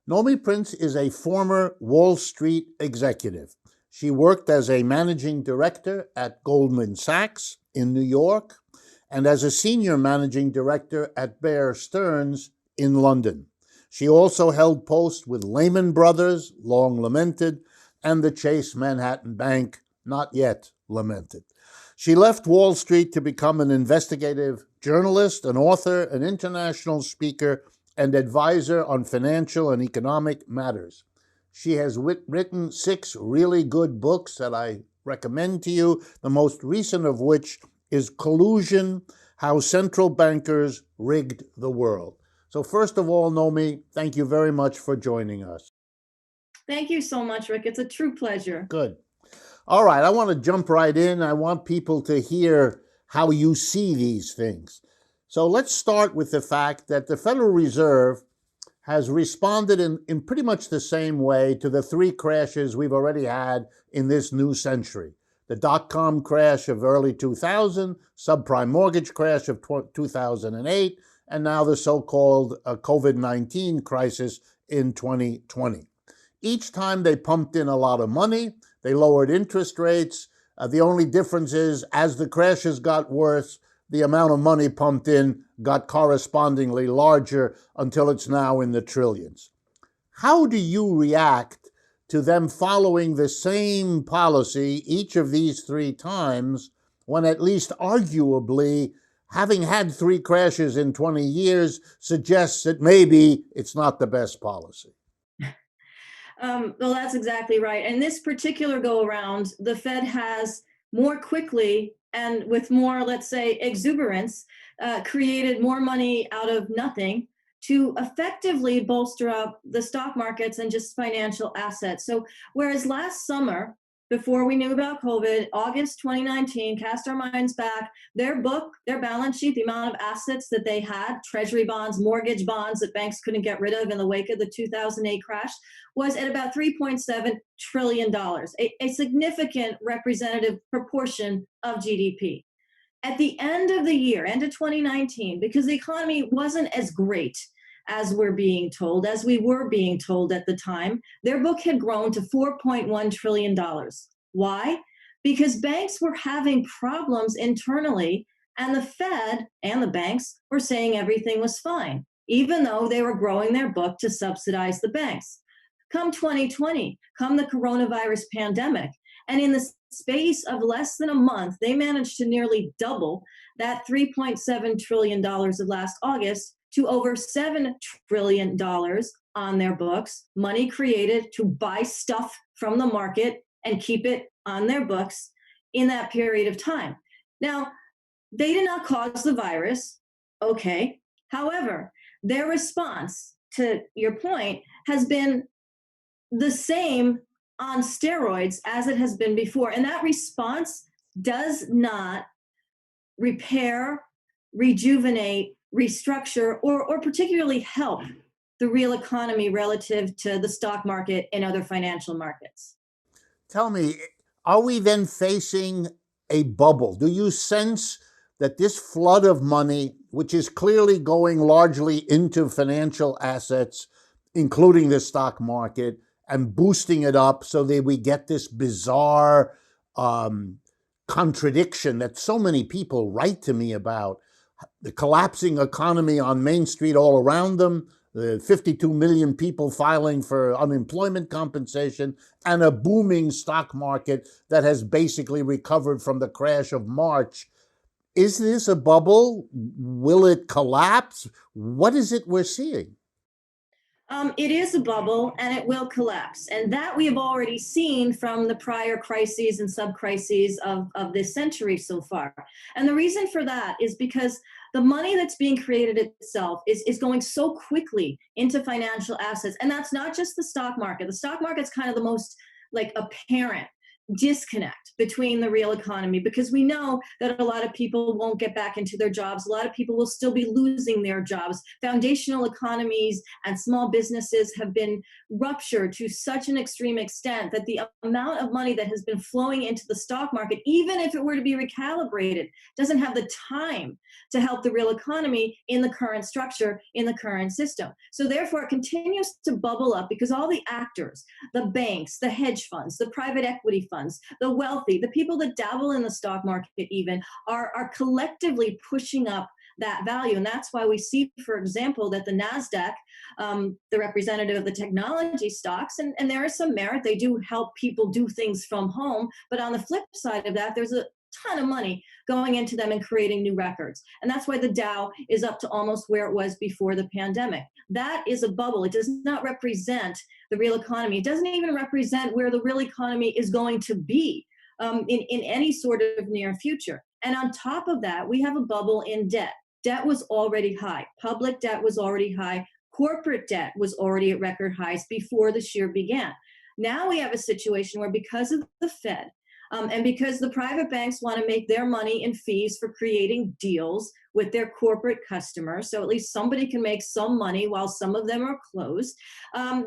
Nomi Prins is a former Wall Street executive. She worked as a managing director at Goldman Sachs in New York and as a senior managing director at Bear Stearns in London. She also held posts with Lehman Brothers, long lamented, and the Chase Manhattan Bank, not yet lamented. She left Wall Street to become an investigative journalist, an author, an international speaker, and advisor on financial and economic matters. She has written 6 really good books that I recommend to you, the most recent of which is Collusion: How Central Bankers Rigged the World. So first of all, Nomi, thank you very much for joining us. Thank you so much, Rick. It's a true pleasure. Good. All right, I want to jump right in. I want people to hear how you see these things. So let's start with the fact that the Federal Reserve has responded in pretty much the same way to the 3 crashes we've already had in this new century. The dot-com crash of early 2000, subprime mortgage crash of 2008, and now the so-called COVID-19 crisis in 2020. Each time they pumped in a lot of money, they lowered interest rates. The only difference is, as the crashes got worse, the amount of money pumped in got correspondingly larger until it's now in the trillions. How do you react to them following the same policy each of these 3 times when, at least arguably, having had 3 crashes in 20 years suggests that maybe it's not the best policy? Well, that's exactly right. And this particular go around, the Fed has more quickly and with more, let's say, exuberance, created more money out of nothing to effectively bolster up the stock markets and just financial assets. So whereas last summer, before we knew about COVID, August 2019, cast our minds back, their book, their balance sheet, the amount of assets that they had, treasury bonds, mortgage bonds that banks couldn't get rid of in the wake of the 2008 crash, was at about $3.7 trillion, a significant representative proportion of GDP. At the end of the year, end of 2019, because the economy wasn't as great as we were being told at the time, their book had grown to $4.1 trillion. Why? Because banks were having problems internally, and the Fed and the banks were saying everything was fine, even though they were growing their book to subsidize the banks. Come 2020, come the coronavirus pandemic, and in the space of less than a month, they managed to nearly double that $3.7 trillion of last August to over $7 trillion on their books, money created to buy stuff from the market and keep it on their books in that period of time. Now, they did not cause the virus, okay. However, their response, to your point, has been the same on steroids as it has been before. And that response does not repair, rejuvenate, restructure, or particularly help the real economy relative to the stock market and other financial markets. Tell me, are we then facing a bubble? Do you sense that this flood of money, which is clearly going largely into financial assets, including the stock market, and boosting it up so that we get this bizarre contradiction that so many people write to me about, the collapsing economy on Main Street all around them, the 52 million people filing for unemployment compensation, and a booming stock market that has basically recovered from the crash of March? Is this a bubble? Will it collapse? What is it we're seeing? It is a bubble and it will collapse. And that we have already seen from the prior crises and sub-crises of this century so far. And the reason for that is because the money that's being created itself is going so quickly into financial assets. And that's not just the stock market. The stock market's kind of the most apparent disconnect between the real economy, because we know that a lot of people won't get back into their jobs. A lot of people will still be losing their jobs. Foundational economies and small businesses have been ruptured to such an extreme extent that the amount of money that has been flowing into the stock market, even if it were to be recalibrated, doesn't have the time to help the real economy in the current structure, in the current system. So therefore, it continues to bubble up because all the actors, the banks, the hedge funds, the private equity funds, the wealthy, the people that dabble in the stock market even, are collectively pushing up that value. And that's why we see, for example, that the NASDAQ, the representative of the technology stocks, and there is some merit, they do help people do things from home. But on the flip side of that, there's a ton of money going into them and creating new records. And that's why the Dow is up to almost where it was before the pandemic. That is a bubble. It does not represent the real economy. It doesn't even represent where the real economy is going to be in any sort of near future. And on top of that, we have a bubble in debt. Debt was already high. Public debt was already high. Corporate debt was already at record highs before this year began. Now we have a situation where, because of the Fed, and because the private banks want to make their money in fees for creating deals with their corporate customers, so at least somebody can make some money while some of them are closed,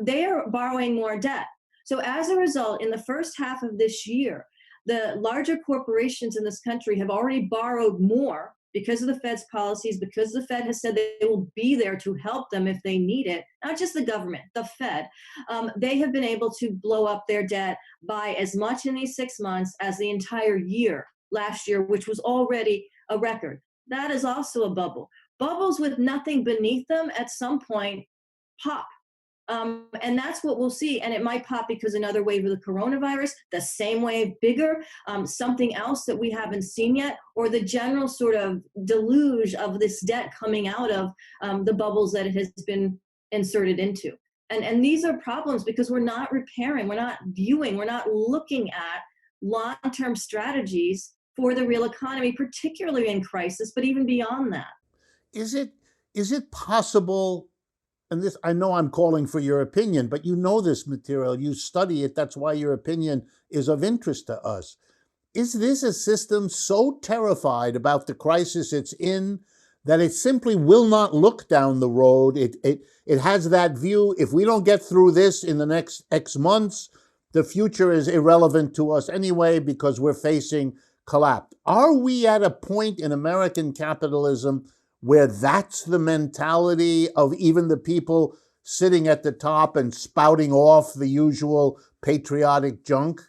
they are borrowing more debt. So as a result, in the first half of this year, the larger corporations in this country have already borrowed more because of the Fed's policies, because the Fed has said they will be there to help them if they need it, not just the government, the Fed. They have been able to blow up their debt by as much in these 6 months as the entire year last year, which was already a record. That is also a bubble. Bubbles with nothing beneath them at some point pop. And that's what we'll see. And it might pop because another wave of the coronavirus, the same wave, bigger, something else that we haven't seen yet, or the general sort of deluge of this debt coming out of the bubbles that it has been inserted into. And these are problems because we're not repairing, we're not viewing, we're not looking at long-term strategies for the real economy, particularly in crisis, but even beyond that. Is it possible, and this, I know I'm calling for your opinion, but you know this material, you study it, that's why your opinion is of interest to us. Is this a system so terrified about the crisis it's in that it simply will not look down the road? It has that view, if we don't get through this in the next X months, the future is irrelevant to us anyway because we're facing collapse. Are we at a point in American capitalism where that's the mentality of even the people sitting at the top and spouting off the usual patriotic junk?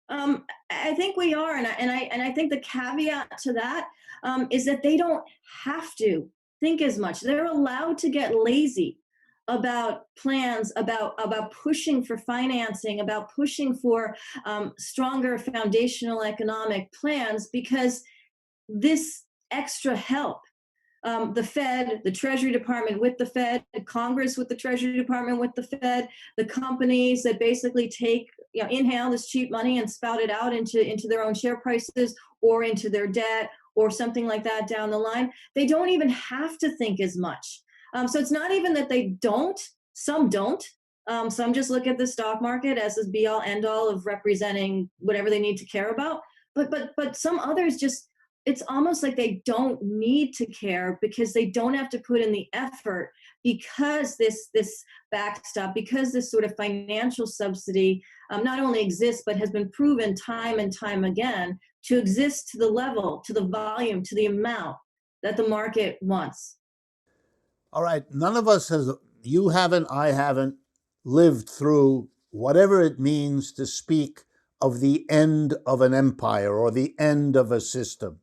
I think we are, and I think the caveat to that is that they don't have to think as much. They're allowed to get lazy about plans, about pushing for financing, about pushing for stronger foundational economic plans, because this extra help, the Fed, the Treasury Department with the Fed, the Congress with the Treasury Department with the Fed, the companies that basically take, inhale this cheap money and spout it out into their own share prices or into their debt or something like that down the line. They don't even have to think as much. So it's not even that they don't, some don't. Some just look at the stock market as this be all end all of representing whatever they need to care about. But some others just, it's almost like they don't need to care because they don't have to put in the effort, because this backstop, because this sort of financial subsidy not only exists, but has been proven time and time again to exist to the level, to the volume, to the amount that the market wants. All right, none of us has, you haven't, I haven't lived through whatever it means to speak of the end of an empire or the end of a system.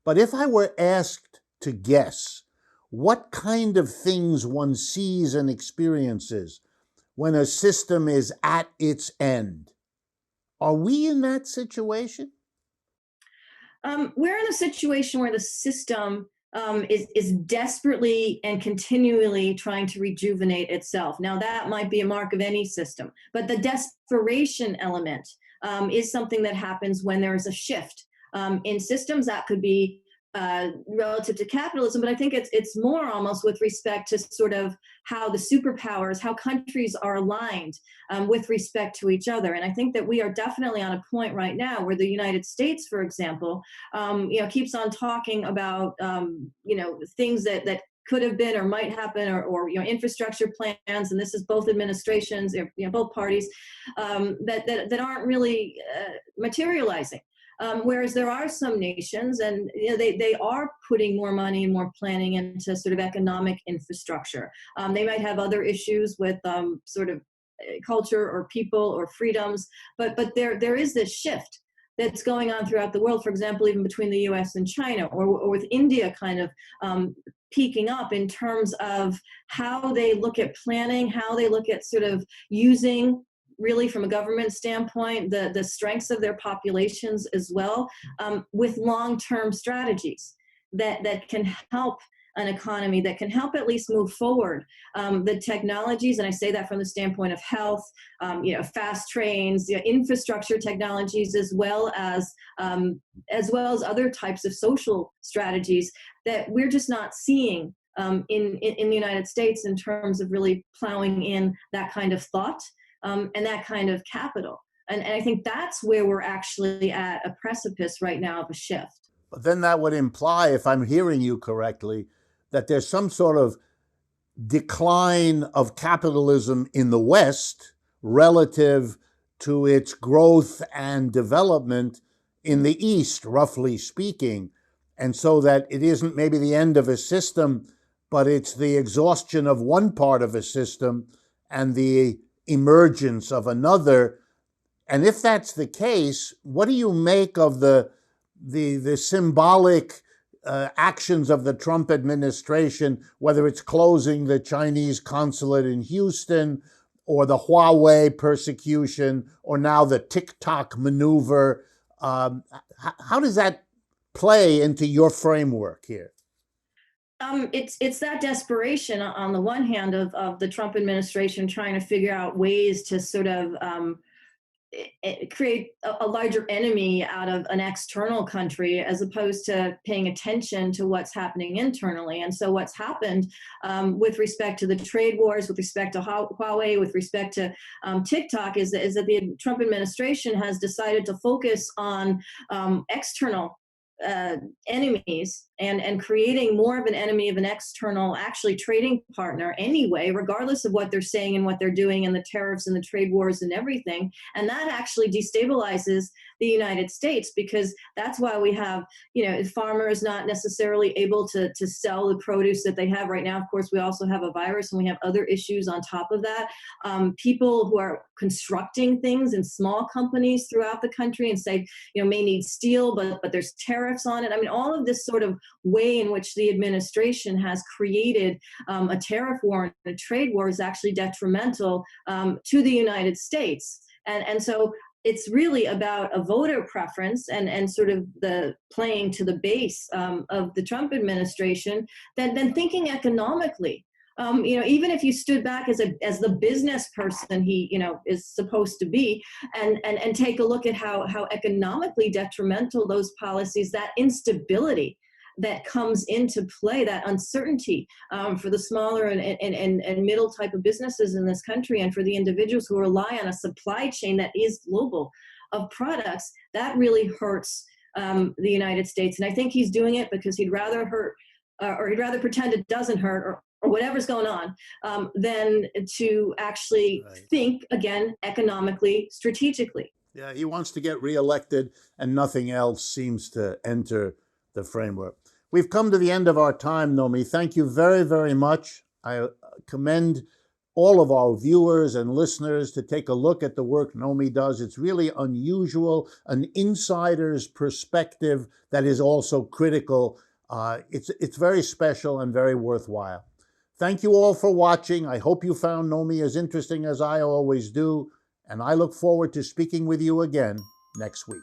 But if I were asked to guess what kind of things one sees and experiences when a system is at its end, are we in that situation? We're in a situation where the system is desperately and continually trying to rejuvenate itself. Now, that might be a mark of any system, but the desperation element is something that happens when there is a shift in systems. That could be relative to capitalism, but I think it's more almost with respect to sort of how the superpowers, how countries are aligned with respect to each other. And I think that we are definitely on a point right now where the United States, for example, keeps on talking about things that could have been or might happen, or infrastructure plans, and this is both administrations, both parties, that aren't really materializing. Whereas there are some nations, and they are putting more money and more planning into sort of economic infrastructure. They might have other issues with sort of culture or people or freedoms, but there is this shift that's going on throughout the world. For example, even between the U.S. and China, or with India kind of peaking up in terms of how they look at planning, how they look at sort of using, really from a government standpoint, the strengths of their populations as well, with long-term strategies that can help an economy, that can help at least move forward the technologies. And I say that from the standpoint of health, fast trains, infrastructure technologies, as well as other types of social strategies that we're just not seeing in the United States in terms of really plowing in that kind of thought and that kind of capital. And I think that's where we're actually at a precipice right now of a shift. But then that would imply, if I'm hearing you correctly, that there's some sort of decline of capitalism in the West relative to its growth and development in the East, roughly speaking. And so that it isn't maybe the end of a system, but it's the exhaustion of one part of a system and the emergence of another. And if that's the case, what do you make of the symbolic actions of the Trump administration, whether it's closing the Chinese consulate in Houston, or the Huawei persecution, or now the TikTok maneuver? How does that play into your framework here? It's that desperation on the one hand of the Trump administration trying to figure out ways to sort of create a larger enemy out of an external country, as opposed to paying attention to what's happening internally. And so what's happened with respect to the trade wars, with respect to Huawei, with respect to TikTok, is that the Trump administration has decided to focus on external enemies and creating more of an enemy of an external, actually, trading partner anyway, regardless of what they're saying and what they're doing, and the tariffs and the trade wars and everything. And that actually destabilizes the United States, because that's why we have, farmers not necessarily able to sell the produce that they have right now. Of course, we also have a virus, and we have other issues on top of that. People who are constructing things in small companies throughout the country and say, may need steel, but there's tariffs on it. I mean, all of this sort of way in which the administration has created a tariff war and a trade war is actually detrimental to the United States. And so it's really about a voter preference and sort of the playing to the base of the Trump administration, than thinking economically. Even if you stood back as the business person he is supposed to be, and take a look at how economically detrimental those policies, that instability that comes into play, that uncertainty for the smaller and middle type of businesses in this country, and for the individuals who rely on a supply chain that is global of products, that really hurts the United States. And I think he's doing it because he'd rather hurt, or he'd rather pretend it doesn't hurt, or whatever's going on, than to actually think, again, economically, strategically. Yeah, he wants to get reelected, and nothing else seems to enter the framework. We've come to the end of our time, Nomi. Thank you very, very much. I commend all of our viewers and listeners to take a look at the work Nomi does. It's really unusual, an insider's perspective that is also critical. It's very special and very worthwhile. Thank you all for watching. I hope you found Nomi as interesting as I always do, and I look forward to speaking with you again next week.